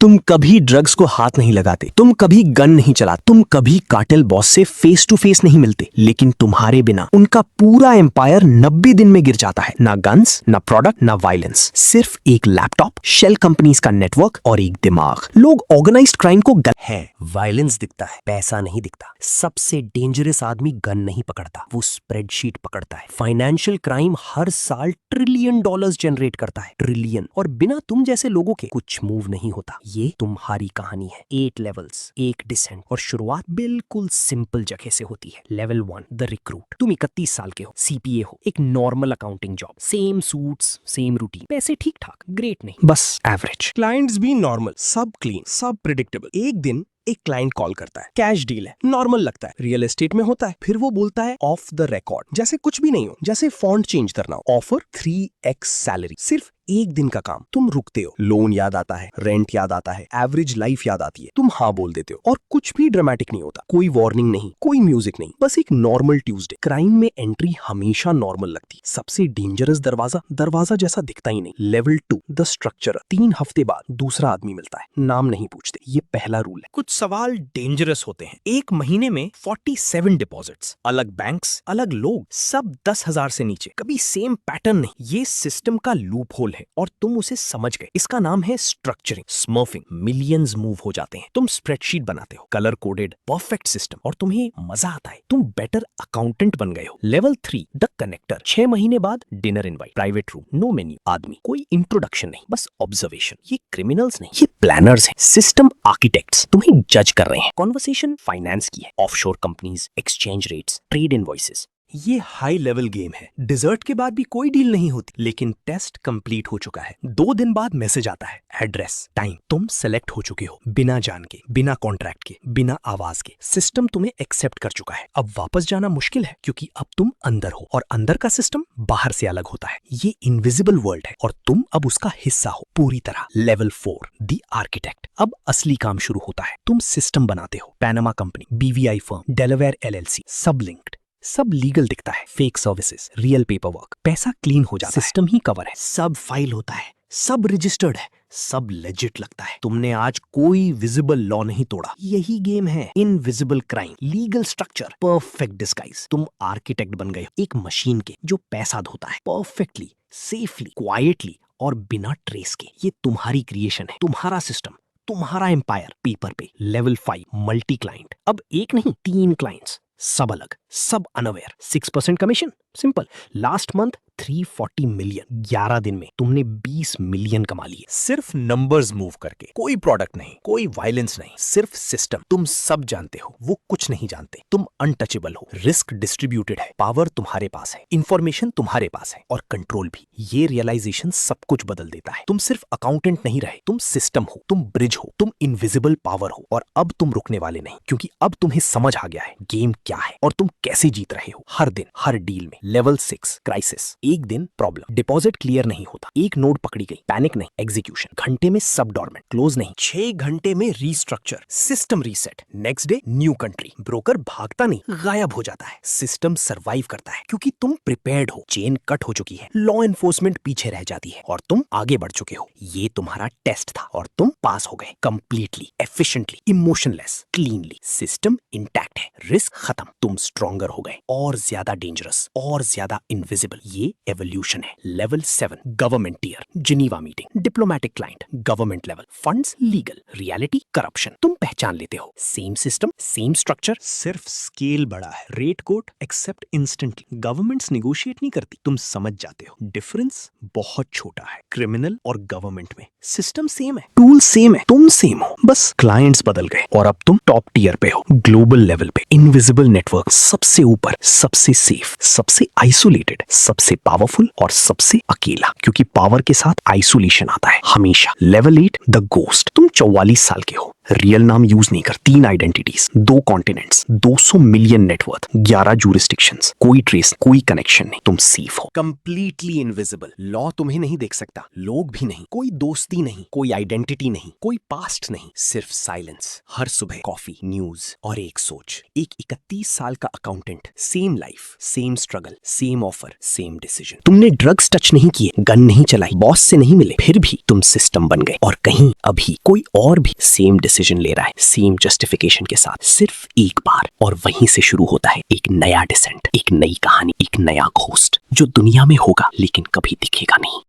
तुम कभी ड्रग्स को हाथ नहीं लगाते, तुम कभी गन नहीं चलाते, तुम कभी कार्टेल बॉस से फेस टू फेस नहीं मिलते, लेकिन तुम्हारे बिना उनका पूरा एम्पायर 90 दिन में गिर जाता है। ना गन्स, ना प्रोडक्ट, ना वायलेंस, सिर्फ एक लैपटॉप, शेल कंपनीज का नेटवर्क और एक दिमाग। लोग ऑर्गेनाइज्ड क्राइम को है, वायलेंस दिखता है, पैसा नहीं दिखता। सबसे डेंजरस आदमी गन नहीं पकड़ता, वो स्प्रेडशीट पकड़ता है। फाइनेंशियल क्राइम हर साल $1 ट्रिलियन जनरेट करता है, ट्रिलियन। और बिना तुम जैसे लोगों के कुछ मूव नहीं होता। ये तुम्हारी कहानी है। 8 लेवल्स, एक डिसेंट, और शुरुआत बिल्कुल सिंपल जगह से होती है। Level 1, the recruit. तुम 31 साल के हो, सीपीए हो, एक normal accounting job, same suits, same routine, पैसे ठीक ठाक, ग्रेट नहीं, बस एवरेज। क्लाइंट्स भी नॉर्मल, सब क्लीन, सब प्रिडिक्टेबल। एक दिन एक क्लाइंट कॉल करता है, कैश डील है, नॉर्मल लगता है, रियल एस्टेट में होता है। फिर वो बोलता है ऑफ द रिकॉर्ड, जैसे कुछ भी नहीं हो, जैसे फॉन्ट चेंज करना हो। ऑफर 3x सैलरी, सिर्फ एक दिन का काम। तुम रुकते हो, लोन याद आता है, रेंट याद आता है, एवरेज लाइफ याद आती है, तुम हाँ बोल देते हो और कुछ भी ड्रामेटिक नहीं होता। कोई वार्निंग नहीं, कोई म्यूजिक नहीं, बस एक नॉर्मल ट्यूसडे। क्राइम में एंट्री हमेशा नॉर्मल लगती है। सबसे डेंजरस दरवाजा जैसा दिखता ही नहीं। Level 2, the structure. 3 हफ्ते बाद दूसरा आदमी मिलता है, नाम नहीं पूछते, ये पहला रूल है। कुछ सवाल डेंजरस होते हैं। एक महीने में 47 डिपॉजिट्स, अलग बैंक्स, अलग लोग, सब 10,000 से नीचे, कभी सेम पैटर्न नहीं। ये सिस्टम का लूप होल है और तुम उसे समझ गए। इसका नाम है स्ट्रक्चरिंग, स्मर्फिंग। मिलियंस मूव हो जाते हैं। तुम स्प्रेडशीट बनाते हो, कलर कोडेड, परफेक्ट सिस्टम, और तुम्हें मजा आता है। तुम बेटर अकाउंटेंट बन गए हो। Level 3, the connector. 6 महीने बाद dinner invite, private room, no menu, आदमी, कोई इंट्रोडक्शन नहीं, बस ऑब्जर्वेशन। ये क्रिमिनल्स नहीं, ये प्लानर्स हैं, सिस्टम आर्किटेक्ट्स। तुम्हें जज कर रहे हैं। कॉन्वर्सेशन फाइनेंस की है, offshore companies, exchange rates, trade invoices. ये हाई लेवल गेम है। डिजर्ट के बाद भी कोई डील नहीं होती, लेकिन टेस्ट कंप्लीट हो चुका है। 2 दिन बाद मैसेज आता है, एड्रेस, टाइम, तुम सेलेक्ट हो चुके हो, बिना जान के, बिना कॉन्ट्रैक्ट के, बिना आवाज के। सिस्टम तुम्हें एक्सेप्ट कर चुका है। अब वापस जाना मुश्किल है, क्योंकि अब तुम अंदर हो और अंदर का सिस्टम बाहर से अलग होता है। ये इनविजिबल वर्ल्ड है और तुम अब उसका हिस्सा हो पूरी तरह। Level 4, the architect. अब असली काम शुरू होता है। तुम सिस्टम बनाते हो, Panama company, BVI firm, Delaware LLC, सब लिंक्ड, सब लीगल दिखता है। Fake services, real paper work, पैसा क्लीन हो जाता है, सिस्टम ही कवर है, सब फाइल होता है, सब रजिस्टर्ड है, सब लेजिट लगता है। तुमने आज कोई विजिबल लॉ नहीं तोड़ा। यही गेम है, invisible crime, legal structure, perfect disguise. तुम आर्किटेक्ट बन गए हो, एक मशीन के जो पैसा धोता है, परफेक्टली, सेफली, क्वाइटली और बिना ट्रेस के। ये तुम्हारी क्रिएशन है, तुम्हारा सिस्टम, तुम्हारा एम्पायर, पेपर पे। Level 5, multi client. अब एक नहीं, 3 क्लाइंट्स, सब अलग, सब unaware. 6% commission, simple. Last month 340 million. 11 दिन में तुमने 20 मिलियन कमा लिए, सिर्फ नंबर्स मूव करके। कोई प्रोडक्ट नहीं, कोई वायलेंस नहीं, सिर्फ सिस्टम। तुम सब जानते हो, वो कुछ नहीं जानते। तुम अनटचेबल हो, रिस्क डिस्ट्रीब्यूटेड है, पावर तुम्हारे पास है, इंफॉर्मेशन तुम्हारे पास है, और कंट्रोल भी। ये रियलाइजेशन सब कुछ बदल देता है। तुम सिर्फ अकाउंटेंट नहीं रहे, तुम सिस्टम हो, तुम ब्रिज हो, तुम इनविजिबल पावर हो। और अब तुम रुकने वाले नहीं, क्योंकि अब तुम्हें समझ आ गया है गेम क्या है और तुम कैसे जीत रहे हो, हर दिन, हर डील में। Level 6, crisis. एक दिन प्रॉब्लम, डिपॉजिट क्लियर नहीं होता, एक नोट पकड़ी गई, पैनिक नहीं, एग्जीक्यूशन। घंटे में सब डॉर्मेंट, क्लोज नहीं, 6 घंटे में restructure, system reset. Next day new country. Broker भागता नहीं, गायब हो जाता है, सिस्टम सर्वाइव करता है, क्योंकि तुम प्रिपेयर्ड हो। चेन कट हो चुकी है, लॉ एनफोर्समेंट पीछे रह जाती है और तुम आगे बढ़ चुके हो। ये तुम्हारा टेस्ट था और तुम पास हो गए, completely, efficiently, emotionless, cleanly. System intact है, रिस्क खत्म, तुम स्ट्रॉन्गर हो गए, और ज्यादा डेंजरस, और ज्यादा इनविजिबल। ये एवोल्यूशन है। Level 7, government tier, Geneva meeting, diplomatic client, government level, funds legal, reality corruption. तुम पहचान लेते हो, सेम सिस्टम, सेम स्ट्रक्चर, सिर्फ स्केल बड़ा है। Rate quote accept instantly, governments negotiate नहीं करती, तुम समझ जाते हो। डिफरेंस बहुत छोटा है, क्रिमिनल और गवर्नमेंट में। सिस्टम सेम है, टूल सेम है, तुम सेम हो, बस क्लाइंट्स बदल गए। और अब तुम टॉप टीयर पे हो, ग्लोबल लेवल पे, इनविजिबल नेटवर्क, सबसे ऊपर, सबसे सेफ, सबसे आइसोलेटेड, सबसे पावरफुल और सबसे अकेला, क्योंकि पावर के साथ आइसोलेशन आता है हमेशा। Level 8, the ghost. तुम 44 साल के हो, रियल नाम यूज नहीं कर, 3 आइडेंटिटीज, 2 कॉन्टिनेंट्स, 200 मिलियन नेटवर्थ, 11 जूरिस्डिक्शंस, कोई ट्रेस, कोई कनेक्शन नहीं, तुम सेफ हो। कंप्लीटली इनविजिबल, लॉ तुम्हें नहीं देख सकता, लोग भी नहीं, कोई दोस्ती नहीं, कोई आइडेंटिटी नहीं, कोई पास्ट नहीं, सिर्फ साइलेंस। हर सुबह कॉफी, न्यूज और एक सोच। एक 31 साल का accountant, same life, same struggle, same offer, same decision. तुमने ड्रग्स टच नहीं किए, गन नहीं चलाई, बॉस से नहीं मिले, फिर भी तुम सिस्टम बन गए। और कहीं अभी कोई और भी सेम डिसीजन ले रहा है, सेम जस्टिफिकेशन के साथ, सिर्फ एक बार। और वहीं से शुरू होता है एक नया डिसेंट, एक नई कहानी, एक नया घोस्ट जो दुनिया में होगा लेकिन कभी दिखेगा नहीं।